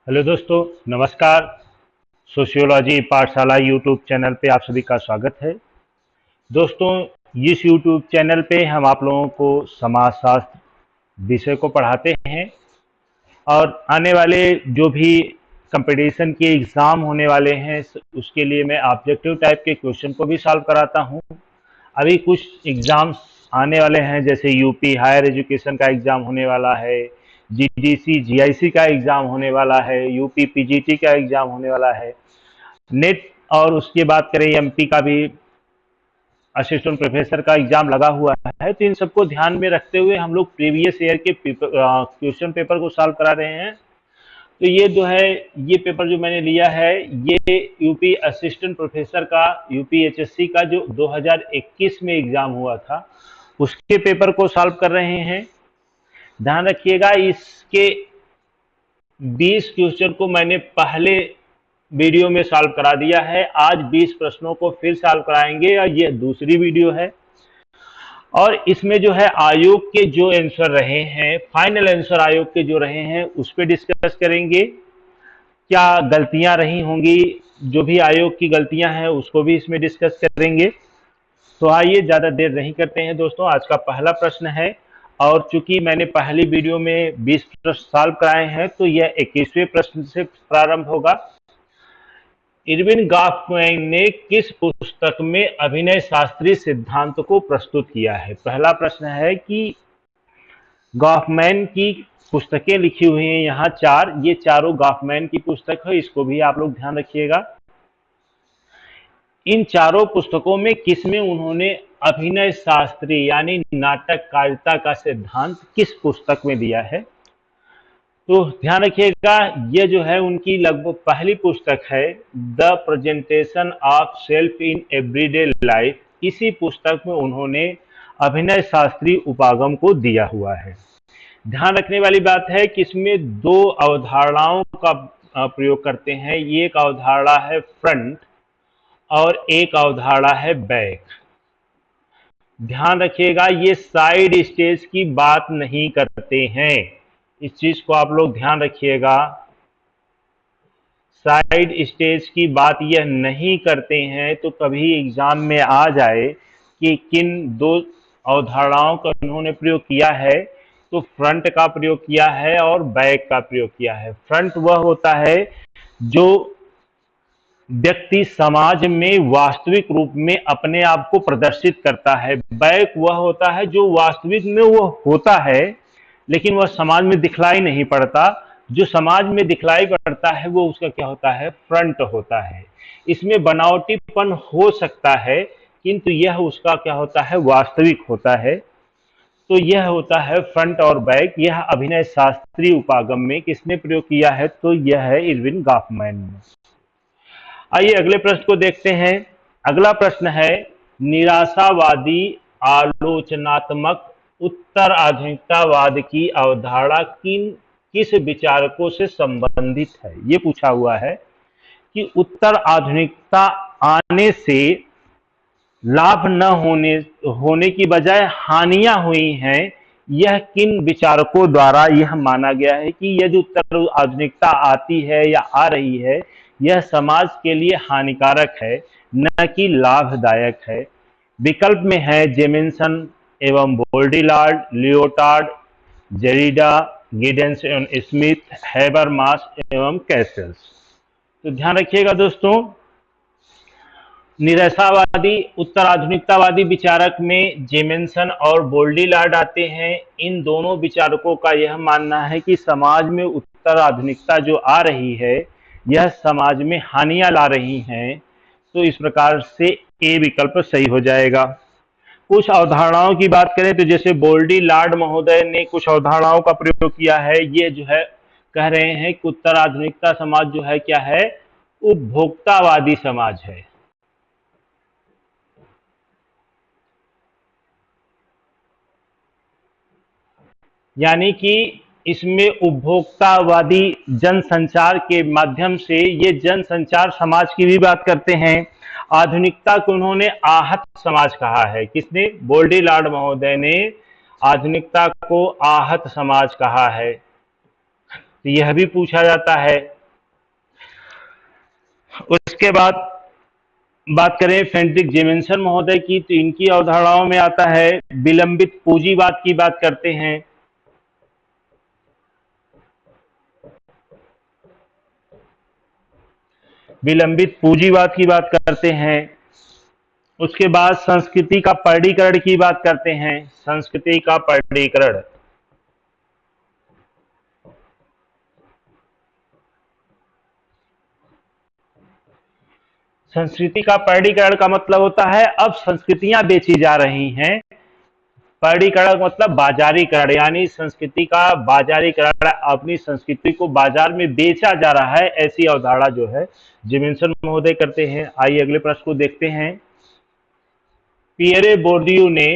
Hello दोस्तों, नमस्कार। Sociology पाठशाला यूट्यूब चैनल पे आप सभी का स्वागत है। दोस्तों, इस यूट्यूब चैनल पे हम आप लोगों को समाजशास्त्र विषय को पढ़ाते हैं और आने वाले जो भी कंपटीशन के एग्ज़ाम होने वाले हैं उसके लिए मैं ऑब्जेक्टिव टाइप के क्वेश्चन को भी सॉल्व कराता हूँ। अभी कुछ एग्ज़ाम्स आने वाले हैं, जैसे यूपी हायर एजुकेशन का एग्ज़ाम होने वाला है, जीडीसी जीआईसी का एग्ज़ाम होने वाला है, यूपी पीजीटी का एग्ज़ाम होने वाला है, नेट और उसके बात करें एमपी का भी असिस्टेंट प्रोफेसर का एग्ज़ाम लगा हुआ है। तो इन सबको ध्यान में रखते हुए हम लोग प्रीवियस ईयर के क्वेश्चन पेपर को सॉल्व करा रहे हैं। तो ये जो है, ये पेपर जो मैंने लिया है, ये यूपी असिस्टेंट प्रोफेसर का यूपी एचएससी का जो 2021 में एग्ज़ाम हुआ था उसके पेपर को सॉल्व कर रहे हैं। ध्यान रखिएगा, इसके 20 क्वेश्चन को मैंने पहले वीडियो में सॉल्व करा दिया है। आज 20 प्रश्नों को फिर सॉल्व कराएंगे और ये दूसरी वीडियो है। और इसमें जो है आयोग के जो आंसर रहे हैं, फाइनल आंसर आयोग के जो रहे हैं उस पर डिस्कस करेंगे। क्या गलतियां रही होंगी, जो भी आयोग की गलतियां हैं उसको भी इसमें डिस्कस करेंगे। तो आइए ज़्यादा देर नहीं करते हैं दोस्तों, आज का पहला प्रश्न है। और चूंकि मैंने पहली वीडियो में 20 प्रश्न सॉल्व कराए हैं तो यह 21वें प्रश्न से प्रारंभ होगा। इरविन गॉफमैन ने किस पुस्तक में अभिनय शास्त्रीय सिद्धांत को प्रस्तुत किया है? पहला प्रश्न है कि गॉफमैन की पुस्तकें लिखी हुई हैं यहाँ चार, ये चारों गॉफमैन की पुस्तक है, इसको भी आप लोग ध्यान रखिएगा। इन चारों पुस्तकों में किसमें उन्होंने अभिनय शास्त्री यानी नाटककारिता का सिद्धांत किस पुस्तक में दिया है? तो ध्यान रखिएगा, ये जो है उनकी लगभग पहली पुस्तक है, the presentation of self in everyday life. इसी पुस्तक में उन्होंने अभिनय शास्त्री उपागम को दिया हुआ है। ध्यान रखने वाली बात है कि इसमें दो अवधारणाओं का प्रयोग करते हैं। ये एक अवधारणा है फ्रंट और एक अवधारणा है बैक। ध्यान रखिएगा, ये साइड स्टेज की बात नहीं करते हैं, इस चीज को आप लोग ध्यान रखिएगा। साइड स्टेज की बात यह नहीं करते हैं। तो कभी एग्जाम में आ जाए कि किन दो अवधारणाओं का उन्होंने प्रयोग किया है, तो फ्रंट का प्रयोग किया है और बैक का प्रयोग किया है। फ्रंट वह होता है जो व्यक्ति समाज में वास्तविक रूप में अपने आप को प्रदर्शित करता है। बैक वह होता है जो वास्तविक में वो होता है लेकिन वह समाज में दिखलाई नहीं पड़ता। जो समाज में दिखलाई पड़ता है वो उसका क्या होता है? फ्रंट होता है। इसमें बनावटीपन हो सकता है किंतु यह उसका क्या होता है? वास्तविक होता है। तो यह होता है फ्रंट और बैक। यह अभिनय शास्त्रीय उपागम में किसने प्रयोग किया है? तो यह है इरविन गॉफमैन ने। आइए अगले प्रश्न को देखते हैं। अगला प्रश्न है, निराशावादी आलोचनात्मक उत्तर आधुनिकतावाद की अवधारणा किस विचारकों से संबंधित है? ये पूछा हुआ है कि उत्तर आधुनिकता आने से लाभ न होने की बजाय हानियां हुई हैं। यह किन विचारकों द्वारा यह माना गया है कि यदि उत्तर आधुनिकता आती है या आ रही है, यह समाज के लिए हानिकारक है न कि लाभदायक है? विकल्प में है जेमिन्सन एवं बोल्डिलार्ड, लियोटार्ड, जेरिडा, गिडेंस एवं स्मिथ, हैबरमास एवं कैसेल्स। तो ध्यान रखिएगा दोस्तों, निराशावादी उत्तर आधुनिकतावादी विचारक में जेमिन्सन और बोल्डिलार्ड आते हैं। इन दोनों विचारकों का यह मानना है कि समाज में उत्तर आधुनिकता जो आ रही है यह समाज में हानियां ला रही हैं। तो इस प्रकार से ए विकल्प सही हो जाएगा। कुछ अवधारणाओं की बात करें तो जैसे बोल्डिलार्ड महोदय ने कुछ अवधारणाओं का प्रयोग किया है। ये जो है कह रहे हैं कि उत्तर आधुनिकता समाज जो है क्या है? उपभोक्तावादी समाज है। यानी कि इसमें उपभोक्तावादी जनसंचार के माध्यम से ये जनसंचार समाज की भी बात करते हैं। आधुनिकता को उन्होंने आहत समाज कहा है। किसने? बोल्डिलार्ड महोदय ने आधुनिकता को आहत समाज कहा है। तो यह भी पूछा जाता है। उसके बाद बात करें फ्रेडरिक जेमिन्सन महोदय की, तो इनकी अवधारणाओं में आता है विलंबित पूंजीवाद की बात करते हैं। विलंबित पूंजीवाद की बात करते हैं। उसके बाद संस्कृति का पर्णीकरण की बात करते हैं। संस्कृति का पर्णीकरण, संस्कृति का पर्णीकरण का मतलब होता है अब संस्कृतियां बेची जा रही हैं। पर्णीकरण मतलब बाजारीकरण, यानी संस्कृति का बाजारीकरण, अपनी संस्कृति को बाजार में बेचा जा रहा है, ऐसी अवधारणा जो है जेमिन्सन महोदय करते हैं। आइए अगले प्रश्न को देखते हैं। पियरे बोर्डियू ने,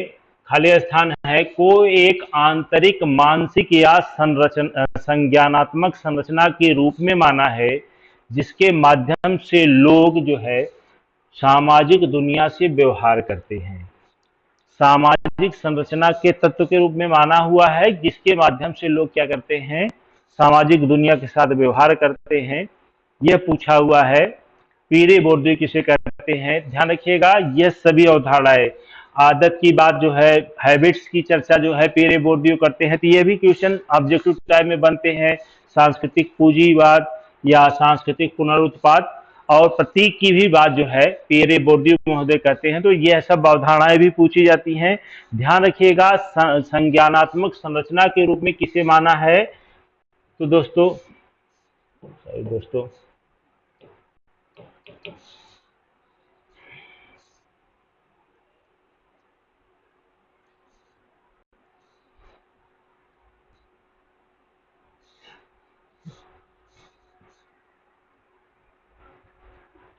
खाली स्थान है, को एक आंतरिक मानसिक या संज्ञानात्मक संरचना के रूप में माना है जिसके माध्यम से लोग जो है सामाजिक दुनिया से व्यवहार करते हैं। सामाजिक संरचना के तत्व के रूप में माना हुआ है जिसके माध्यम से लोग क्या करते हैं, सामाजिक दुनिया के साथ व्यवहार करते हैं। यह पूछा हुआ है। पीरे बोर्डियू किसे कहते हैं? ध्यान रखिएगा, यह सभी अवधारणाएं, आदत की बात जो है, हैबिट्स की चर्चा जो है पीरे बोर्डियू करते हैं, तो ये भी क्वेश्चन ऑब्जेक्टिव टाइप में बनते हैं। सांस्कृतिक पूंजीवाद या सांस्कृतिक पुनरुत्पाद और प्रतीक की भी बात जो है पीरे बोर्डियू महोदय करते हैं, तो यह सब अवधारणाएं भी पूछी जाती हैं। ध्यान रखिएगा, संज्ञानात्मक संरचना के रूप में किसे माना है? तो दोस्तों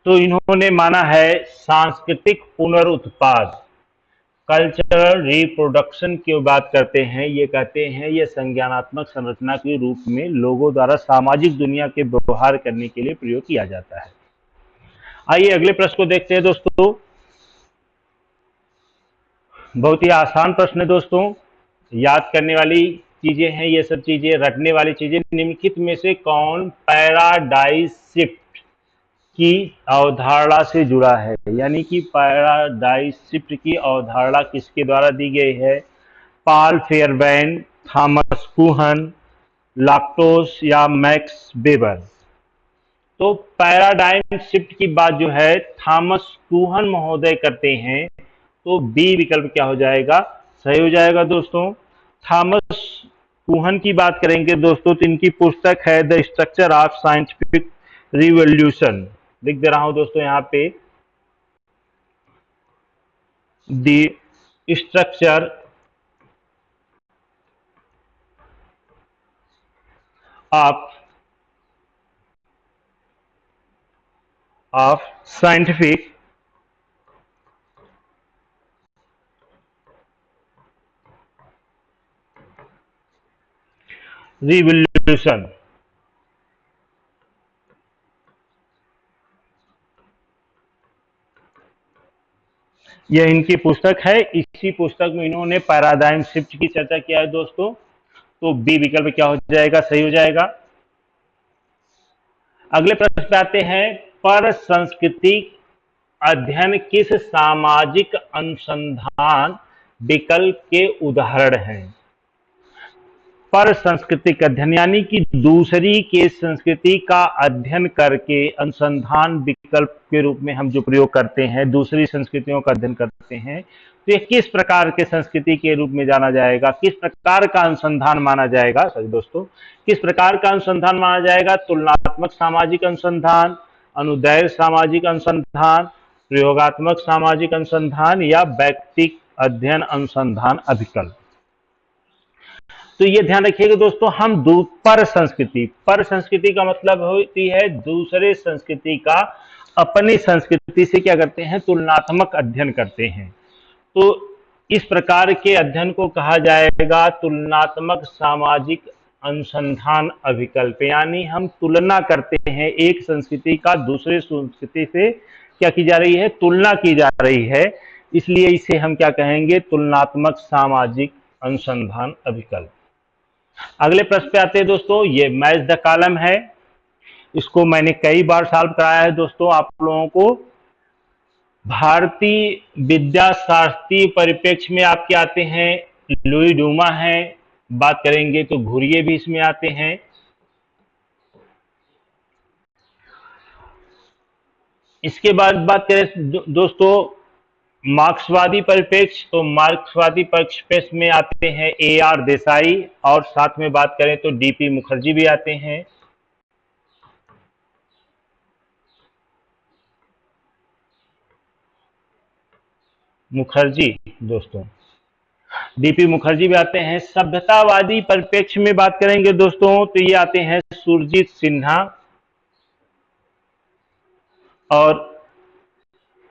तो इन्होंने माना है सांस्कृतिक पुनरुत्पाद, कल्चरल रिप्रोडक्शन की बात करते हैं। ये कहते हैं यह संज्ञानात्मक संरचना के रूप में लोगों द्वारा सामाजिक दुनिया के व्यवहार करने के लिए प्रयोग किया जाता है। आइए अगले प्रश्न को देखते हैं दोस्तों। बहुत ही आसान प्रश्न है दोस्तों, याद करने वाली चीजें हैं ये सब चीजें, रटने वाली चीजें। निम्नलिखित में से कौन पैराडाइज शिफ्ट की अवधारणा से जुड़ा है? यानी कि पैराडाइज शिफ्ट की अवधारणा किसके द्वारा दी गई है? पॉल फेयरबैंक, थॉमस कुहन, लैक्टोस या मैक्स वेबर? तो पैराडाइम शिफ्ट की बात जो है थॉमस कुहन महोदय करते हैं, तो बी विकल्प क्या हो जाएगा? सही हो जाएगा दोस्तों। थॉमस कुहन की बात करेंगे दोस्तों, तो इनकी पुस्तक है the structure of scientific revolution. लिख दे रहा हूं दोस्तों यहाँ पे, the structure of scientific revolution. यह इनकी पुस्तक है। इसी पुस्तक में इन्होंने पैराडाइम शिफ्ट की चर्चा किया है दोस्तों, तो बी विकल्प क्या हो जाएगा? सही हो जाएगा। अगले प्रश्न पे आते हैं। पर सांस्कृतिक अध्ययन किस सामाजिक अनुसंधान विकल्प के उदाहरण हैं? पर सांस्कृतिक अध्ययन यानी कि दूसरी के संस्कृति का अध्ययन करके अनुसंधान विकल्प के रूप में हम जो प्रयोग करते हैं, दूसरी संस्कृतियों का अध्ययन करते हैं, तो ये किस प्रकार के संस्कृति के रूप में जाना जाएगा? किस प्रकार का अनुसंधान माना जाएगा? सही दोस्तों, किस प्रकार का अनुसंधान माना जाएगा? तुलनात्मक सामाजिक अनुसंधान, अनुदैर्घ्य सामाजिक अनुसंधान, प्रयोगात्मक सामाजिक अनुसंधान या वैयक्तिक अध्ययन अनुसंधान अभिकल्प? तो ये ध्यान रखिएगा दोस्तों, हम पर संस्कृति का मतलब होती है दूसरे संस्कृति का अपनी संस्कृति से क्या करते हैं? तुलनात्मक अध्ययन करते हैं। तो इस प्रकार के अध्ययन को कहा जाएगा तुलनात्मक सामाजिक अनुसंधान अभिकल्प, यानी हम तुलना करते हैं एक संस्कृति का दूसरे संस्कृति से, क्या की जा रही है? तुलना की जा रही है, इसलिए इसे हम क्या कहेंगे? तुलनात्मक सामाजिक अनुसंधान अभिकल्प। अगले प्रश्न पे आते हैं दोस्तों, ये मैच द कॉलम है। इसको मैंने कई बार सॉल्व कराया है दोस्तों आप लोगों को। भारतीय विद्या शास्त्रीय परिप्रेक्ष्य में आपके आते हैं लुई डूमा है, बात करेंगे तो घुरिये भी इसमें आते हैं। इसके बाद बात करें दोस्तों मार्क्सवादी परिप्रेक्ष्य, तो मार्क्सवादी परिप्रेक्ष्य में आते हैं AR देसाई, और साथ में बात करें तो DP मुखर्जी भी आते हैं। मुखर्जी दोस्तों, DP मुखर्जी भी आते हैं। सभ्यतावादी परिप्रेक्ष्य में बात करेंगे दोस्तों तो ये आते हैं सुरजीत सिन्हा, और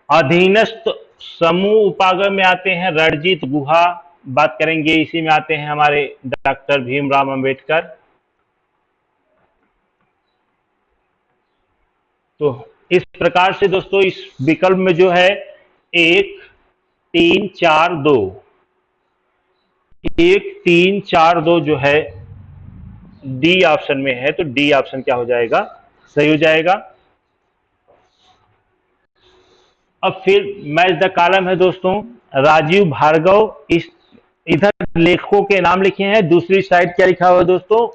अधीनस्थ समूह उपागम में आते हैं रणजीत गुहा, बात करेंगे इसी में आते हैं हमारे डॉक्टर भीमराव अंबेडकर। तो इस प्रकार से दोस्तों इस विकल्प में जो है 1 3 4 2 1 3 4 2 जो है डी ऑप्शन में है, तो डी ऑप्शन क्या हो जाएगा, सही हो जाएगा। अब फिर मैच द कॉलम है दोस्तों, राजीव भार्गव, इस इधर लेखकों के नाम लिखे हैं, दूसरी साइड क्या लिखा हुआ है दोस्तों,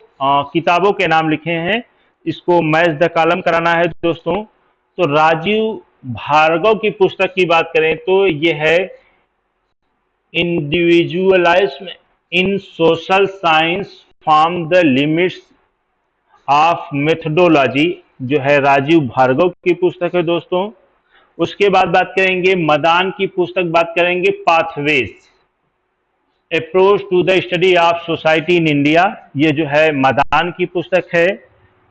किताबों के नाम लिखे हैं। इसको मैच द कॉलम कराना है दोस्तों। तो राजीव भार्गव की पुस्तक की बात करें तो ये है individualism in social science from the limits of methodology, जो है राजीव भार्गव की पुस्तक है दोस्तों। उसके बाद बात करेंगे मदान की पुस्तक, बात करेंगे pathways approach to the study of society in India, ये जो है मदान की पुस्तक है।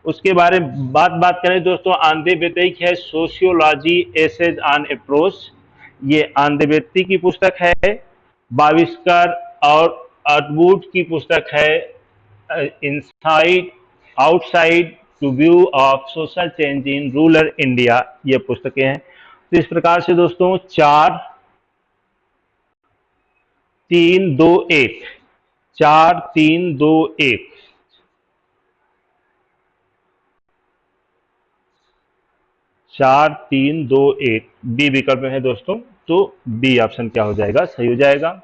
उसके बारे में बात करें दोस्तों आंधे बेतई है सोशियोलॉजी एसेज ऑन अप्रोच, ये आंधे बेतई की पुस्तक है। बाविस्कर और अटवुड की पुस्तक है inside outside to view of social change in rural India, ये पुस्तकें हैं। तो इस प्रकार से दोस्तों 4 3 2 1 4 3 2 1 4 3 2 1 बी विकल्प में है दोस्तों, तो बी ऑप्शन क्या हो जाएगा, सही हो जाएगा।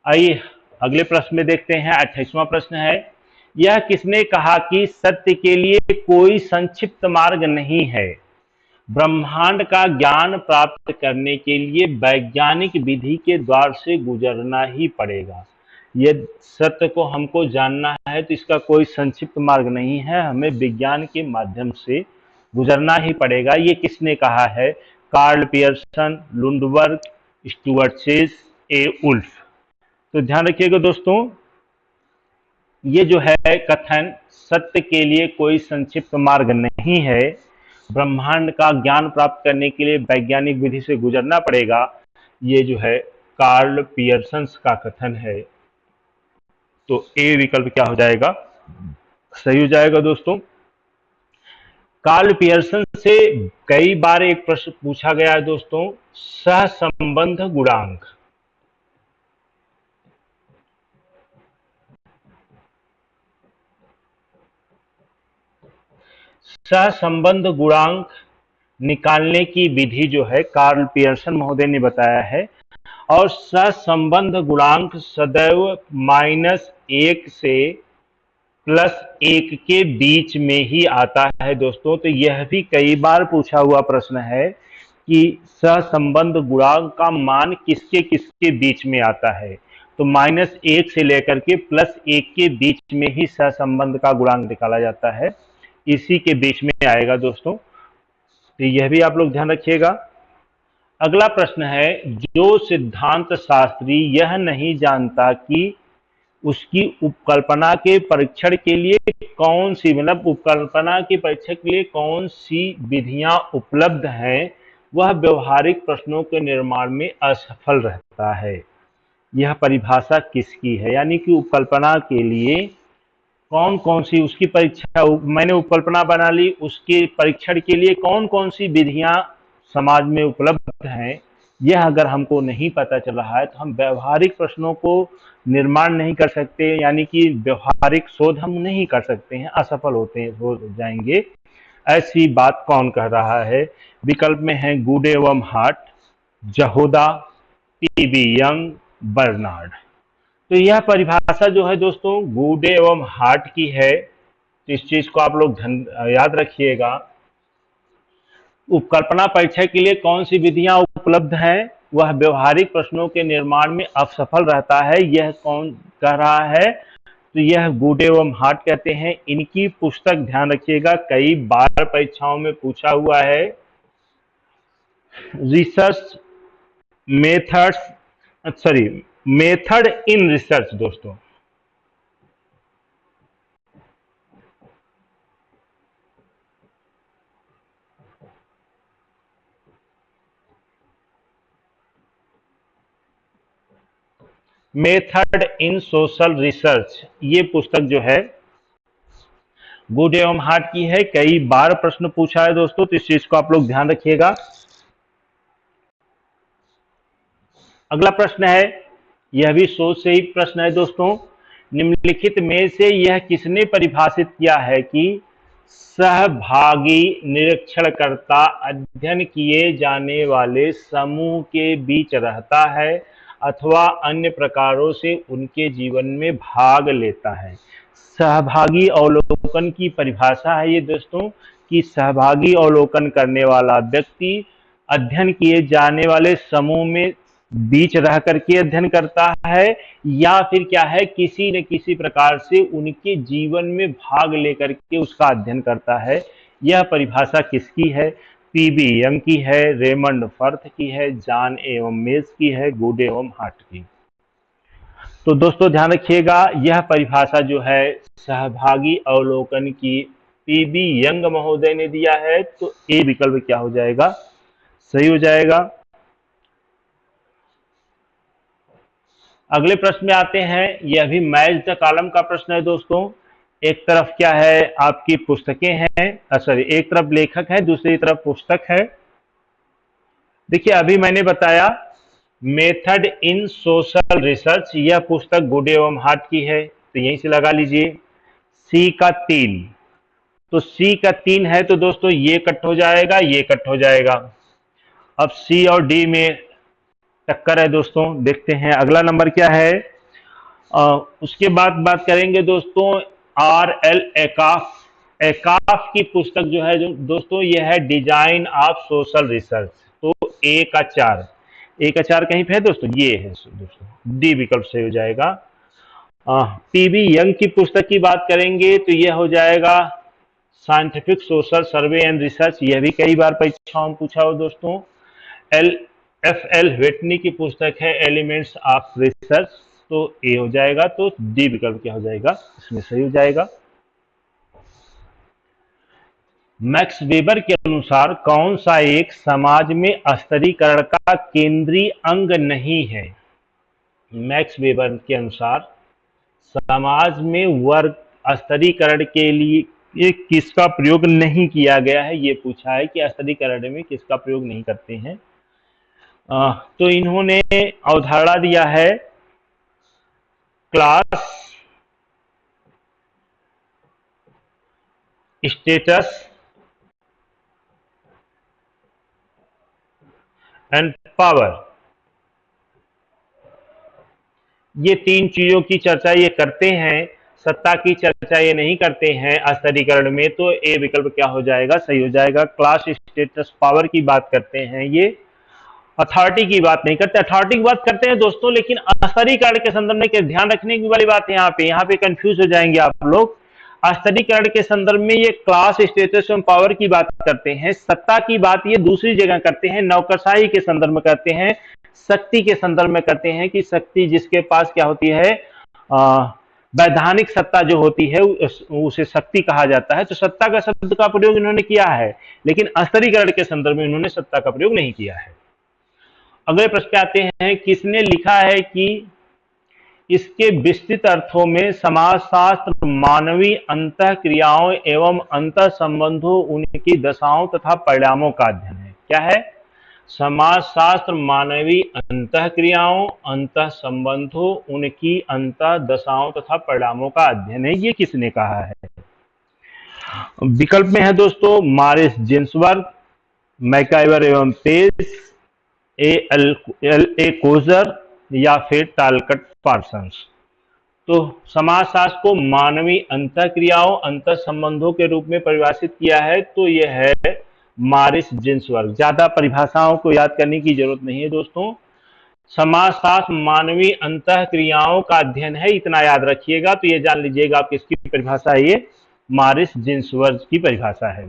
आइए अगले प्रश्न में देखते हैं। 28वां प्रश्न है, यह किसने कहा कि सत्य के लिए कोई संक्षिप्त मार्ग नहीं है, ब्रह्मांड का ज्ञान प्राप्त करने के लिए वैज्ञानिक विधि के द्वार से गुजरना ही पड़ेगा। ये सत्य को हमको जानना है तो इसका कोई संक्षिप्त मार्ग नहीं है, हमें विज्ञान के माध्यम से गुजरना ही पड़ेगा। ये किसने कहा है, Karl Pearson, Lundberg, Stuart Chase, A Wolf. तो ध्यान रखिएगा दोस्तों, ये जो है कथन सत्य के लिए कोई संक्षिप्त मार्ग नहीं है, ब्रह्मांड का ज्ञान प्राप्त करने के लिए वैज्ञानिक विधि से गुजरना पड़ेगा, ये जो है कार्ल पियर्सन का कथन है। तो ए विकल्प क्या हो जाएगा, सही हो जाएगा दोस्तों। कार्ल पियर्सन से कई बार एक प्रश्न पूछा गया है दोस्तों, सहसंबंध गुणांक। सहसंबंध गुणांक निकालने की विधि जो है कार्ल पियर्सन महोदय ने बताया है, और सहसंबंध गुणांक सदैव -1 से +1 के बीच में ही आता है दोस्तों। तो यह भी कई बार पूछा हुआ प्रश्न है कि सहसंबंध गुणांक का मान किसके किसके बीच में आता है। तो -1 से लेकर के +1 के बीच में ही सहसंबंध का गुणांक निकाला जाता है, इसी के बीच में आएगा दोस्तों। तो यह भी आप लोग ध्यान रखिएगा। अगला प्रश्न है, जो सिद्धांत शास्त्री यह नहीं जानता कि उसकी उपकल्पना के परीक्षण के लिए कौन सी, मतलब उपकल्पना के परीक्षण के लिए कौन सी विधियां उपलब्ध हैं, वह व्यवहारिक प्रश्नों के निर्माण में असफल रहता है। यह परिभाषा किसकी है, यानी कि उपकल्पना के लिए कौन कौन सी उसकी परीक्षा, मैंने उपकल्पना बना ली, उसके परीक्षण के लिए कौन कौन सी विधियां समाज में उपलब्ध हैं, यह अगर हमको नहीं पता चल रहा है तो हम व्यवहारिक प्रश्नों को निर्माण नहीं कर सकते, यानी कि व्यवहारिक शोध हम नहीं कर सकते हैं, असफल हो जाएंगे। ऐसी बात कौन कह रहा है? विकल्प में है गुड एवं हार्ट, जहोदा, पीबी यंग, बर्नार्ड। तो यह परिभाषा जो है दोस्तों गुड एवं हार्ट की है। तो इस चीज को आप लोग याद रखिएगा। उपकल्पना परीक्षा के लिए कौन सी विधियां उपलब्ध हैं? वह व्यवहारिक प्रश्नों के निर्माण में असफल रहता है। यह कौन कह रहा है? तो यह गुड एवं हार्ट कहते हैं। इनकी पुस्तक ध्यान रखिएगा, कई बार परीक्षाओं में पूछा हुआ है। Research methods, sorry, method in research दोस्तों। मेथड इन सोशल रिसर्च, ये पुस्तक जो है गुड एवं हार्ट की है। कई बार प्रश्न पूछा है दोस्तों, तो इस चीज को आप लोग ध्यान रखिएगा। अगला प्रश्न है, यह भी सोच से ही प्रश्न है दोस्तों। निम्नलिखित में से यह किसने परिभाषित किया है कि सहभागी निरीक्षणकर्ता अध्ययन किए जाने वाले समूह के बीच रहता है अथवा अन्य प्रकारों से उनके जीवन में भाग लेता है? सहभागी अवलोकन की परिभाषा है ये दोस्तों कि सहभागी अवलोकन करने वाला व्यक्ति अध्ययन किए जाने वाले समूह में बीच रह करके अध्ययन करता है या फिर क्या है, किसी न किसी प्रकार से उनके जीवन में भाग लेकर के उसका अध्ययन करता है। यह परिभाषा किसकी है? पीबी यंग की है, रेमंड फर्थ की है, जॉन एवं मेज की है, गुड एवं हार्ट की। तो दोस्तों ध्यान रखिएगा, यह परिभाषा जो है सहभागी अवलोकन की पीबी यंग महोदय ने दिया है। तो ए विकल्प क्या हो जाएगा? सही हो जाएगा। अगले प्रश्न में आते हैं। यह भी मैच द कॉलम का प्रश्न है दोस्तों। एक तरफ क्या है, आपकी पुस्तकें हैं, सॉरी, एक तरफ लेखक है, दूसरी तरफ पुस्तक है। देखिए अभी मैंने बताया मेथड इन सोशल रिसर्च, यह पुस्तक गुड एवं हार्ट की है, तो यहीं से लगा लीजिए। सी का 3, तो सी का 3 है तो दोस्तों ये कट हो जाएगा, ये कट हो जाएगा। अब सी और डी में टक्कर है दोस्तों। देखते हैं अगला नंबर क्या है। उसके बाद बात करेंगे दोस्तों आर एल एकाफ। एकाफ की पुस्तक जो है दोस्तों ये है डिजाइन ऑफ सोशल रिसर्च। तो ए का 4, ए का 4 कहीं पे है दोस्तों, ये है दोस्तों, डी विकल्प से हो जाएगा। पीबी यंग की पुस्तक की बात करेंगे तो यह हो जाएगा scientific social survey and research, यह भी कई बार परीक्षाओं में पूछा हो दोस्तों। एफ एल वेटनी की पुस्तक है एलिमेंट्स ऑफ रिसर्च, तो ए हो जाएगा। तो डी विकल्प क्या हो जाएगा, इसमें सही हो जाएगा। मैक्स वेबर के अनुसार कौन सा एक समाज में स्तरीकरण का केंद्रीय अंग नहीं है? मैक्स वेबर के अनुसार समाज में वर्ग स्तरीकरण के लिए ये किसका प्रयोग नहीं किया गया है, ये पूछा है कि स्तरीकरण में किसका प्रयोग नहीं करते हैं। तो इन्होंने अवधारणा दिया है क्लास, स्टेटस एंड पावर। ये तीन चीजों की चर्चा ये करते हैं, सत्ता की चर्चा ये नहीं करते हैं स्तरीकरण में। तो ए विकल्प क्या हो जाएगा, सही हो जाएगा। क्लास, स्टेटस, पावर की बात करते हैं, ये अथॉरिटी की बात नहीं करते। अथॉरिटी की बात करते हैं दोस्तों, लेकिन स्तरीकरण के संदर्भ में ध्यान रखने की वाली बात है, यहाँ पे कंफ्यूज हो जाएंगे आप लोग। स्तरीकरण के संदर्भ में ये क्लास, स्टेटस और पावर की बात करते हैं। सत्ता की बात ये दूसरी जगह करते हैं, नौकरशाही के संदर्भ में करते हैं, शक्ति के संदर्भ में करते हैं कि शक्ति जिसके पास क्या होती है, वैधानिक सत्ता जो होती है उसे शक्ति कहा जाता है। तो सत्ता का शब्द का प्रयोग इन्होंने किया है, लेकिन स्तरीकरण के संदर्भ में इन्होंने सत्ता का प्रयोग नहीं किया है। अगले प्रश्न पे आते हैं। किसने लिखा है कि इसके विस्तृत अर्थों में समाजशास्त्र मानवीय अंतः क्रियाओं एवं अंतः संबंधों, उनकी दशाओं तथा परिणामों का अध्ययन है? क्या है? समाजशास्त्र मानवीय अंतः क्रियाओं, अंतः संबंधों, उनकी अंतः दशाओं तथा परिणामों का अध्ययन है। ये किसने कहा है? विकल्प में है दोस्तों मॉरिस जिन्सबर्ग, मैकाइवर एवं पेस, ए कोजर या फिर टालकट पार्सन्स। तो समाजशास्त्र को मानवीय अंतःक्रियाओं अंतर संबंधों के रूप में परिभाषित किया है, तो यह है मॉरिस जिन्सबर्ग। ज्यादा परिभाषाओं को याद करने की जरूरत नहीं है दोस्तों। समाजशास्त्र मानवीय अंतःक्रियाओं का अध्ययन है, इतना याद रखिएगा। तो ये जान लीजिएगा आप किसकी परिभाषा है, ये मॉरिस जिन्सबर्ग की परिभाषा है।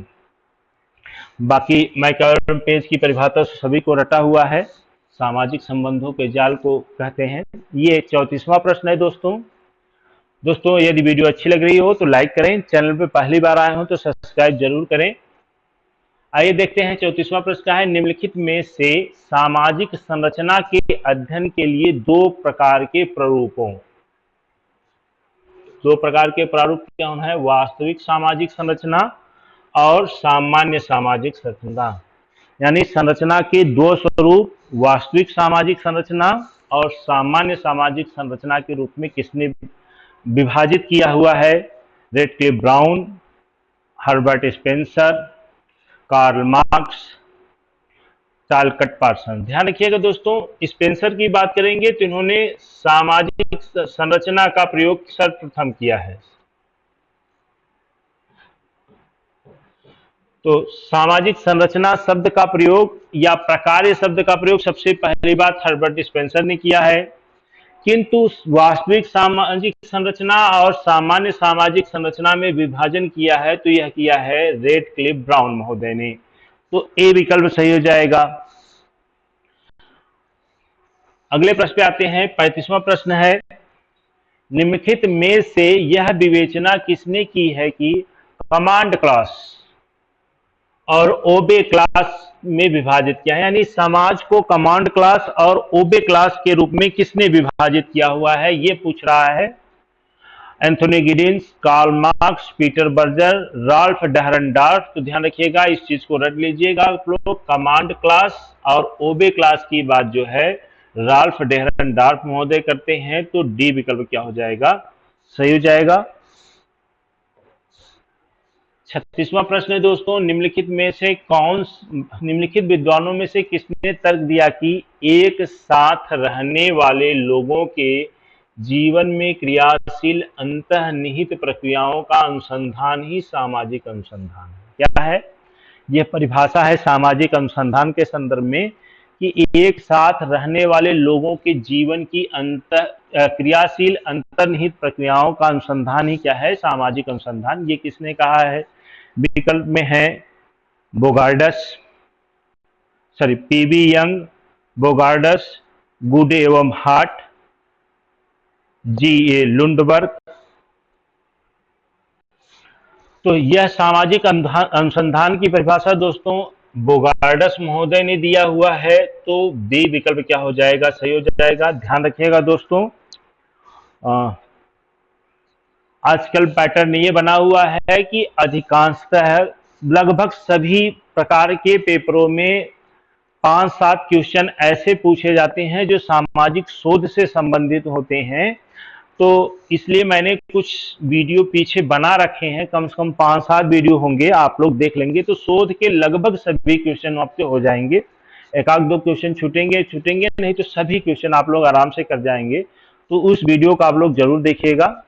बाकी मैकलॉरिन पेज की परिभाषा सभी को रटा हुआ है, सामाजिक संबंधों के जाल को कहते हैं। ये 34वां प्रश्न है दोस्तों। यदि वीडियो अच्छी लग रही हो तो लाइक करें, चैनल पे पहली बार आए हो तो सब्सक्राइब जरूर करें। आइए देखते हैं 34वां प्रश्न क्या है। निम्नलिखित में से सामाजिक संरचना के अध्ययन के लिए दो प्रकार के प्रारूप क्या है, वास्तविक सामाजिक संरचना और सामान्य सामाजिक संरचना। यानी संरचना के दो स्वरूप, वास्तविक सामाजिक संरचना और सामान्य सामाजिक संरचना के रूप में किसने विभाजित किया हुआ है? Radcliffe Brown, Herbert Spencer, Karl Marx, Talcott Parson. ध्यान रखिएगा दोस्तों, स्पेंसर की बात करेंगे तो इन्होंने सामाजिक संरचना का प्रयोग सर्वप्रथम किया है। तो सामाजिक संरचना शब्द का प्रयोग या प्रकार्य शब्द का प्रयोग सबसे पहली बात हर्बर्ट स्पेंसर ने किया है, किंतु वास्तविक सामाजिक संरचना और सामान्य सामाजिक संरचना में विभाजन किया है तो यह किया है रेडक्लिफ ब्राउन महोदय ने। तो ए विकल्प सही हो जाएगा। अगले प्रश्न पे आते हैं। 35वां प्रश्न है, निम्नलिखित में से यह विवेचना किसने की है कि कमांड क्लास और ओबे क्लास में विभाजित किया है? यानी समाज को कमांड क्लास और ओबे क्लास के रूप में किसने विभाजित किया हुआ है, ये पूछ रहा है। Anthony Giddens, Karl Marx, Peter Berger, Ralf Dahrendorf. तो ध्यान रखिएगा, इस चीज को रट लीजिएगा आप लोग। कमांड क्लास और ओबे क्लास की बात जो है राल्फ डहरनडॉर्फ महोदय करते हैं। तो डी विकल्प क्या हो जाएगा, सही हो जाएगा। 36वां प्रश्न है दोस्तों, निम्नलिखित विद्वानों में से किसने तर्क दिया कि एक साथ रहने वाले लोगों के जीवन में क्रियाशील अंतर्निहित प्रक्रियाओं का अनुसंधान ही सामाजिक अनुसंधान है? क्या है यह परिभाषा है सामाजिक अनुसंधान के संदर्भ में कि एक साथ रहने वाले लोगों के जीवन की क्रियाशील अंतर्निहित प्रक्रियाओं का अनुसंधान ही क्या है, सामाजिक अनुसंधान। ये किसने कहा है? विकल्प में है पीबी यंग, बोगार्डस, गुडे एवं हार्ट, जी.ए. लुंडबर्ग। तो यह सामाजिक अनुसंधान की परिभाषा दोस्तों बोगार्डस महोदय ने दिया हुआ है। तो बी विकल्प क्या हो जाएगा, सही हो जाएगा। ध्यान रखिएगा दोस्तों, आजकल पैटर्न ये बना हुआ है कि अधिकांशतः लगभग सभी प्रकार के पेपरों में 5-7 क्वेश्चन ऐसे पूछे जाते हैं जो सामाजिक शोध से संबंधित होते हैं। तो इसलिए मैंने कुछ वीडियो पीछे बना रखे हैं, कम से कम 5-7 वीडियो होंगे, आप लोग देख लेंगे तो शोध के लगभग सभी क्वेश्चन आपके हो जाएंगे। एक आध दो क्वेश्चन छूटेंगे नहीं तो सभी क्वेश्चन आप लोग आराम से कर जाएंगे। तो उस वीडियो को आप लोग जरूर देखिएगा।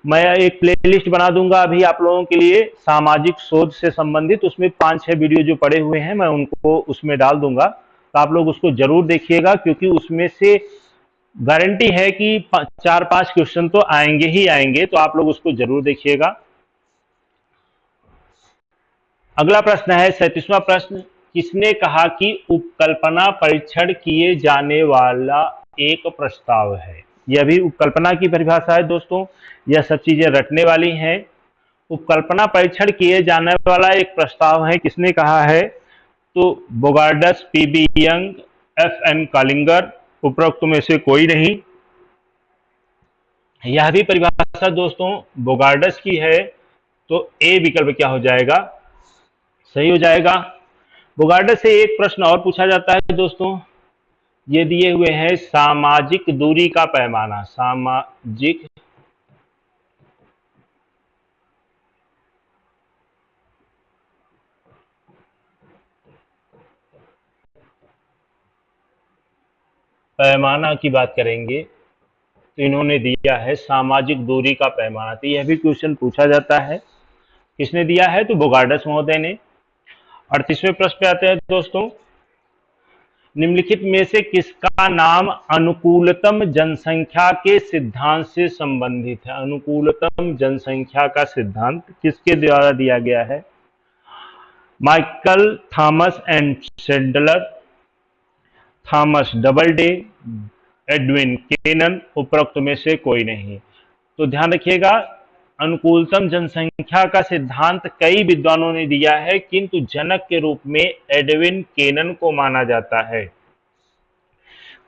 मैं एक प्लेलिस्ट बना दूंगा अभी आप लोगों के लिए सामाजिक शोध से संबंधित, उसमें 5-6 वीडियो जो पड़े हुए हैं मैं उनको उसमें डाल दूंगा। तो आप लोग उसको जरूर देखिएगा, क्योंकि उसमें से गारंटी है कि 4-5 क्वेश्चन तो आएंगे ही आएंगे। तो आप लोग उसको जरूर देखिएगा। अगला प्रश्न है 37वां प्रश्न, किसने कहा कि उपकल्पना परीक्षण किए जाने वाला एक प्रस्ताव है? यह भी उपकल्पना की परिभाषा है दोस्तों, यह सब चीजें रटने वाली हैं। उपकल्पना परीक्षण किए जाने वाला एक प्रस्ताव है, किसने कहा है? तो बोगार्डस, पीबी यंग, एफ.एन. कॉलिंगर, उपरोक्त में से कोई नहीं। यह भी परिभाषा दोस्तों बोगार्डस की है। तो ए विकल्प क्या हो जाएगा, सही हो जाएगा। बोगार्डस से एक प्रश्न और पूछा जाता है दोस्तों, ये दिए हुए हैं सामाजिक दूरी का पैमाना। सामाजिक पैमाना की बात करेंगे तो इन्होंने दिया है सामाजिक दूरी का पैमाना। तो यह भी क्वेश्चन पूछा जाता है। किसने दिया है? तो बोगार्डस महोदय ने। 38वें प्रश्न पे आते हैं दोस्तों। निम्नलिखित में से किसका नाम अनुकूलतम जनसंख्या के सिद्धांत से संबंधित है? अनुकूलतम जनसंख्या का सिद्धांत किसके द्वारा दिया गया है? Michael Thomas and Sandler, Thomas Doubleday, Edwin Cannan, उपरोक्त में से कोई नहीं। तो ध्यान रखिएगा, अनुकूलतम जनसंख्या का सिद्धांत कई विद्वानों ने दिया है, किंतु जनक के रूप में एडविन केनन को माना जाता है।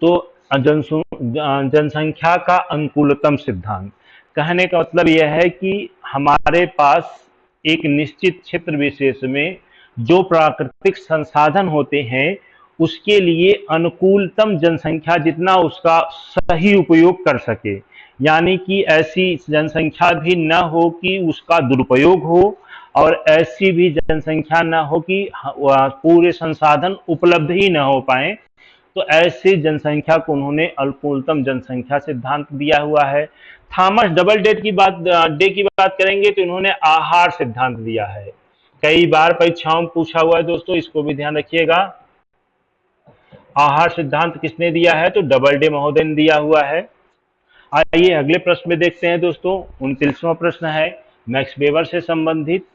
तो जनसंख्या का अनुकूलतम सिद्धांत कहने का मतलब यह है कि हमारे पास एक निश्चित क्षेत्र विशेष में जो प्राकृतिक संसाधन होते हैं उसके लिए अनुकूलतम जनसंख्या जितना उसका सही उपयोग कर सके, यानी कि ऐसी जनसंख्या भी न हो कि उसका दुरुपयोग हो और ऐसी भी जनसंख्या न हो कि पूरे संसाधन उपलब्ध ही न हो पाए। तो ऐसी जनसंख्या को उन्होंने अनुकूलतम जनसंख्या सिद्धांत दिया हुआ है। थॉमस डबलडे की बात करेंगे तो इन्होंने आहार सिद्धांत दिया है। कई बार परीक्षाओं में पूछा हुआ है दोस्तों, इसको भी ध्यान रखिएगा। आहार सिद्धांत किसने दिया है? तो डबलडे महोदय ने दिया हुआ है। आइए अगले प्रश्न में देखते हैं दोस्तों। 29वां प्रश्न है मैक्स वेबर से संबंधित।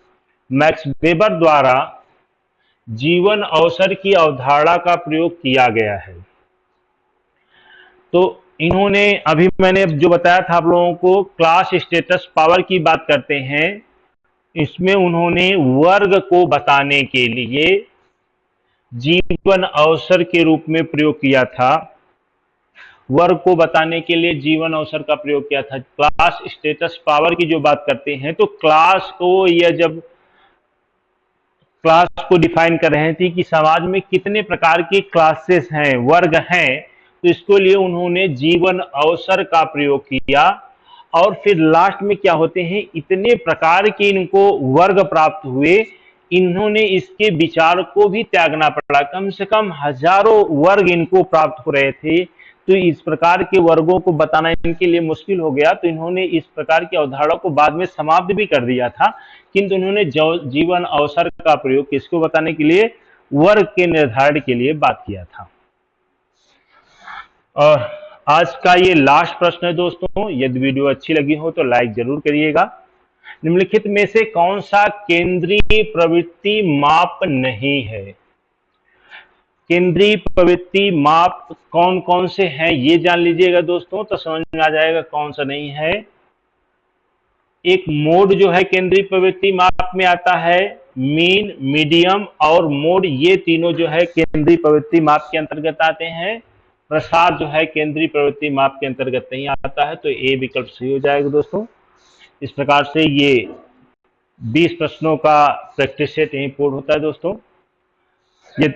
मैक्स वेबर द्वारा जीवन अवसर की अवधारणा का प्रयोग किया गया है। तो इन्होंने, अभी मैंने जो बताया था आप लोगों को, क्लास स्टेटस पावर की बात करते हैं। इसमें उन्होंने वर्ग को बताने के लिए जीवन अवसर के रूप में प्रयोग किया था। वर्ग को बताने के लिए जीवन अवसर का प्रयोग किया था। क्लास स्टेटस पावर की जो बात करते हैं तो क्लास को, यह जब क्लास को डिफाइन कर रहे थे कि समाज में कितने प्रकार की क्लासेस हैं, वर्ग हैं, तो इसके लिए उन्होंने जीवन अवसर का प्रयोग किया। और फिर लास्ट में क्या होते हैं, इतने प्रकार के इनको वर्ग प्राप्त हुए, इन्होंने इसके विचार को भी त्यागना पड़ा। कम से कम हजारों वर्ग इनको प्राप्त हो रहे थे, तो इस प्रकार के वर्गों को बताना इनके लिए मुश्किल हो गया। तो इन्होंने इस प्रकार की अवधारणा को बाद में समाप्त भी कर दिया था, किंतु उन्होंने जीवन अवसर का प्रयोग किसको बताने के लिए? वर्ग के निर्धारण के लिए बात किया था। और आज का ये लास्ट प्रश्न है दोस्तों। यदि वीडियो अच्छी लगी हो तो लाइक जरूर करिएगा। निम्नलिखित में से कौन सा केंद्रीय प्रवृत्ति माप नहीं है? केंद्रीय प्रवृत्ति माप कौन कौन से हैं ये जान लीजिएगा दोस्तों, तो समझ में आ जाएगा कौन सा नहीं है। एक मोड जो है केंद्रीय प्रवृत्ति माप में आता है, मीन, मीडियम और मोड, ये तीनों जो है केंद्रीय प्रवृत्ति माप के अंतर्गत आते हैं। प्रसार जो है केंद्रीय प्रवृत्ति माप के अंतर्गत नहीं आता है, तो ए विकल्प सही हो जाएगा दोस्तों। इस प्रकार से ये 20 प्रश्नों का प्रैक्टिस सेट यहीं पूर्ण होता है दोस्तों। ये